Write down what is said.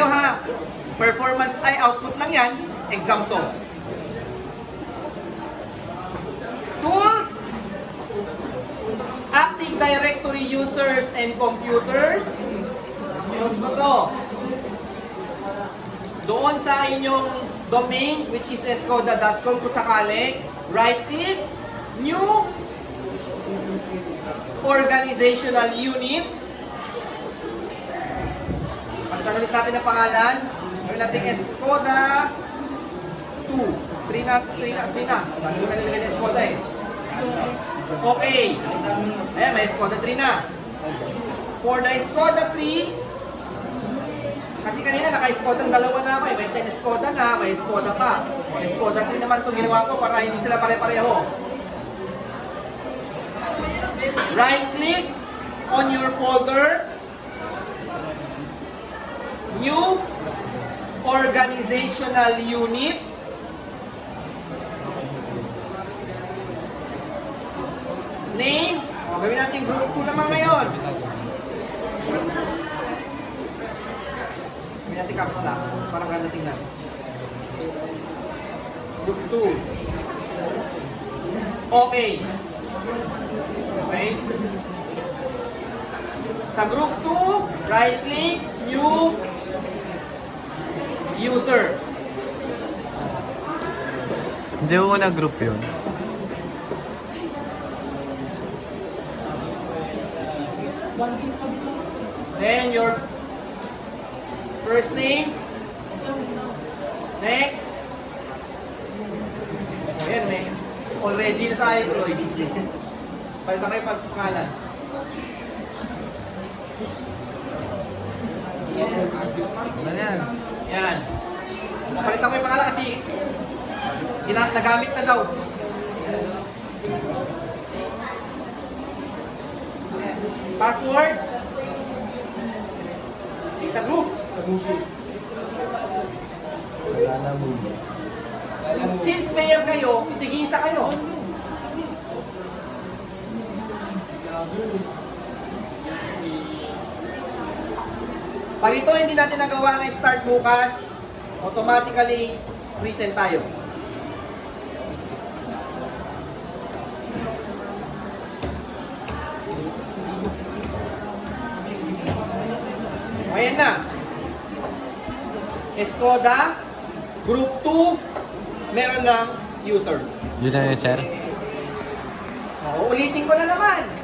kayo ha. Performance ay output lang yan. Exam to. Tools. Active Directory users and computers. Use mo to. Doon sa inyong domain, which is escoda.com kung sakali, right-click, new, organizational unit. Pagtanong ulit natin ang pangalan. Gawin natin Escoda 2. 3 na. Bago na nilagay ng Escoda eh. Okay. Ayan, may Escoda 3 na. For the Escoda 3, kasi kanina naka-Escoda ang dalawa na ako eh. May 10 Escoda na, may Escoda pa. May Escoda 3 naman itong ginawa ko para hindi sila pare-pareho. Right-click on your folder. New organizational unit. Name. O, gawin natin group 2 naman ngayon. Gawin natin caps lock. Parang ganda tingnan. Group 2. Okay. Okay. Sa group 2, right click, new user. Hindi ko na group yun. Then your first name. Next. Ayan, may already na tayo, Lloyd. Palita kayo pagpakalan. Ano yan? Yan. Napalitan ko yung pangalan kasi nagamit na daw. Password. Sa group. Since mayor kayo, tigisa kayo. Pag ito hindi natin nagawa ng start bukas, automatically written tayo. Ayan na. Escoda, Group 2, meron ng user. Yun na yun, sir. O, ulitin ko na naman.